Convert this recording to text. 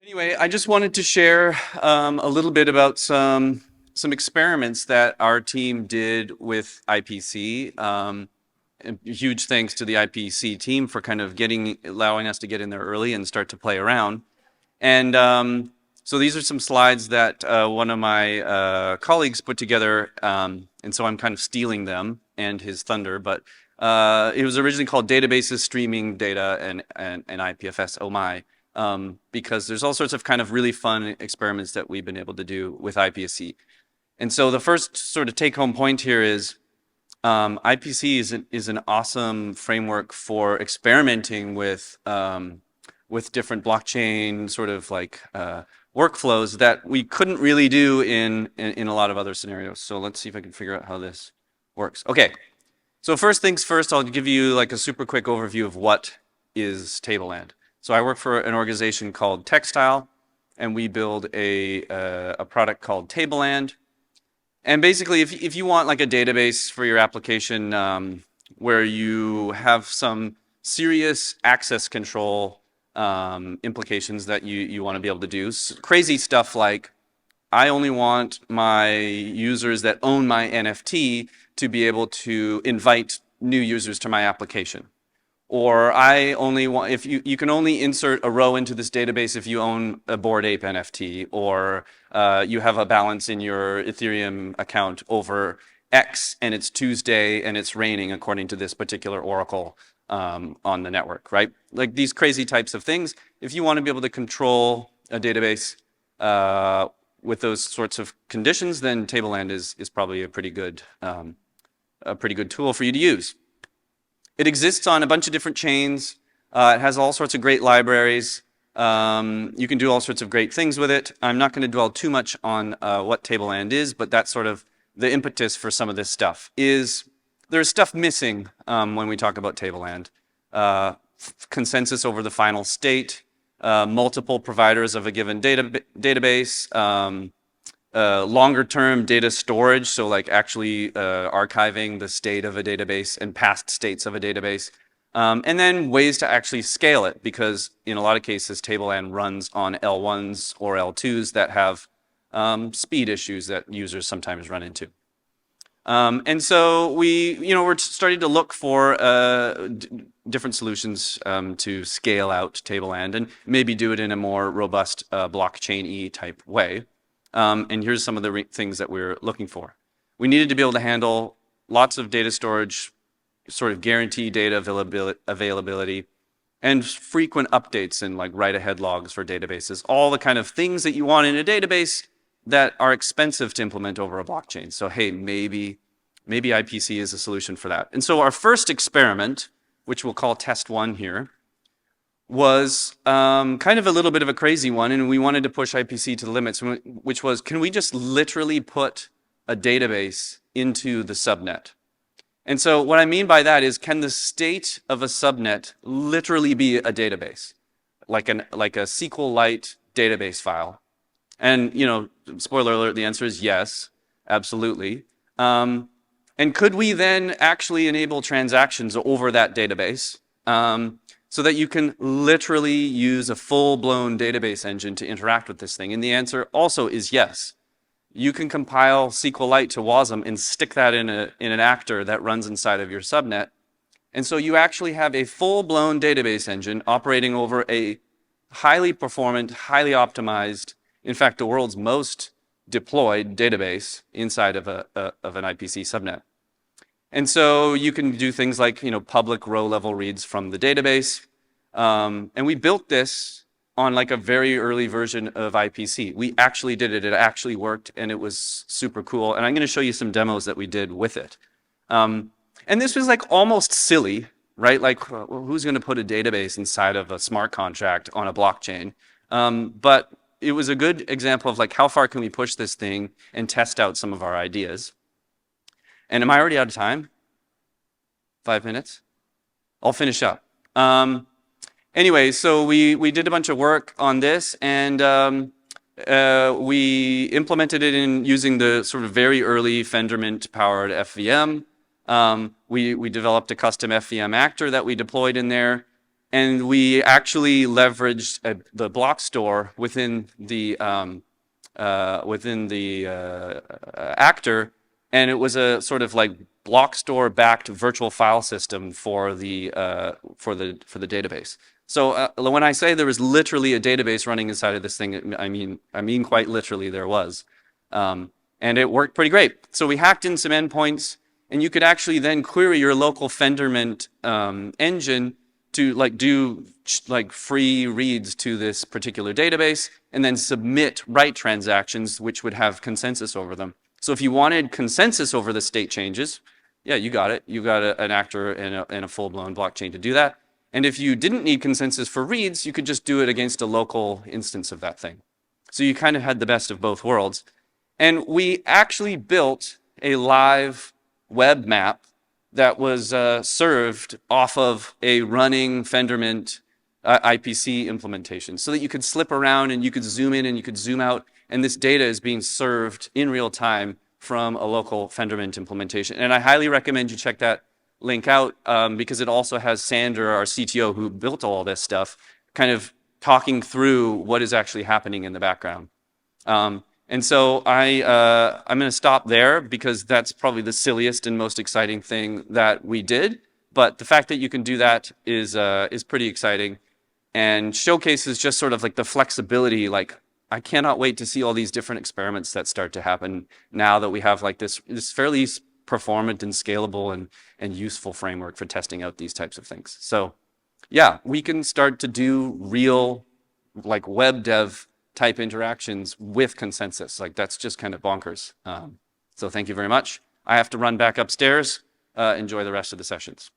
Anyway, I just wanted to share a little bit about some experiments that our team did with IPC. And huge thanks to the IPC team for kind of allowing us to get in there early and start to play around. And so these are some slides that one of my colleagues put together, and so I'm kind of stealing them and his thunder. But it was originally called Databases, Streaming Data, and IPFS. Oh my. Because there's all sorts of kind of really fun experiments that we've been able to do with IPC. And so the first sort of take-home point here is IPC is an awesome framework for experimenting with different blockchain sort of like workflows that we couldn't really do in a lot of other scenarios. So let's see if I can figure out how this works. Okay, so first things first, I'll give you like a super quick overview of what is Tableland. So I work for an organization called Textile, and we build a product called Tableland. And basically, if you want like a database for your application where you have some serious access control implications that you want to be able to do, crazy stuff like I only want my users that own my NFT to be able to invite new users to my application. Or I only want, if you can only insert a row into this database if you own a Bored Ape NFT, or you have a balance in your Ethereum account over X and it's Tuesday and it's raining according to this particular oracle on the network, right? Like these crazy types of things. If you want to be able to control a database with those sorts of conditions, then Tableland is probably a pretty good tool for you to use. It exists on a bunch of different chains. It has all sorts of great libraries. You can do all sorts of great things with it. I'm not going to dwell too much on what Tableland is, but that's sort of the impetus for some of this stuff. There's stuff missing when we talk about Tableland. Consensus over the final state, multiple providers of a given database, longer term data storage, so like actually archiving the state of a database and past states of a database, and then ways to actually scale it, because in a lot of cases Tableland runs on L1s or L2s that have speed issues that users sometimes run into. And so we're starting to look for different solutions to scale out Tableland and maybe do it in a more robust blockchain-y type way. And here's some of the things that we're looking for. We needed to be able to handle lots of data storage, sort of guarantee data availability, and frequent updates and like write-ahead logs for databases. All the kind of things that you want in a database that are expensive to implement over a blockchain. So hey, maybe IPC is a solution for that. And so our first experiment, which we'll call test 1 here, was kind of a little bit of a crazy one, and we wanted to push IPC to the limits, which was, can we just literally put a database into the subnet? And so what I mean by that is, can the state of a subnet literally be a database, like a SQLite database file? And spoiler alert, the answer is yes, absolutely. And could we then actually enable transactions over that database? So that you can literally use a full-blown database engine to interact with this thing? And the answer also is yes. You can compile SQLite to WASM and stick that in an actor that runs inside of your subnet. And so you actually have a full-blown database engine operating over a highly performant, highly optimized, in fact, the world's most deployed database inside of an IPC subnet. And so you can do things like, public row level reads from the database. And we built this on like a very early version of IPC. We actually did it. It actually worked, and it was super cool. And I'm going to show you some demos that we did with it. And this was like almost silly, right? Like, who's going to put a database inside of a smart contract on a blockchain? But it was a good example of like, how far can we push this thing and test out some of our ideas? And am I already out of time? 5 minutes? I'll finish up. Anyway, so we did a bunch of work on this, and we implemented it in using the sort of very early Fendermint-powered FVM. We developed a custom FVM actor that we deployed in there. And we actually leveraged the block store within the actor, and it was a sort of like block store backed virtual file system for the database. So when I say there was literally a database running inside of this thing, I mean quite literally there was, and it worked pretty great. So we hacked in some endpoints, and you could actually then query your local Fendermint engine to do free reads to this particular database, and then submit write transactions which would have consensus over them. So if you wanted consensus over the state changes, yeah, you got it. You got an actor and a full-blown blockchain to do that. And if you didn't need consensus for reads, you could just do it against a local instance of that thing. So you kind of had the best of both worlds. And we actually built a live web map that was served off of a running Fendermint IPC implementation, so that you could slip around and you could zoom in and you could zoom out, and this data is being served in real time from a local Fendermint implementation. And I highly recommend you check that link out, because it also has Sander, our CTO, who built all this stuff, kind of talking through what is actually happening in the background. And so I'm going to stop there, because that's probably the silliest and most exciting thing that we did. But the fact that you can do that is pretty exciting, and showcases just sort of like the flexibility. Like, I cannot wait to see all these different experiments that start to happen now that we have like this fairly performant and scalable and useful framework for testing out these types of things. So yeah, we can start to do real like web dev type interactions with consensus. Like, that's just kind of bonkers. So thank you very much. I have to run back upstairs. Enjoy the rest of the sessions.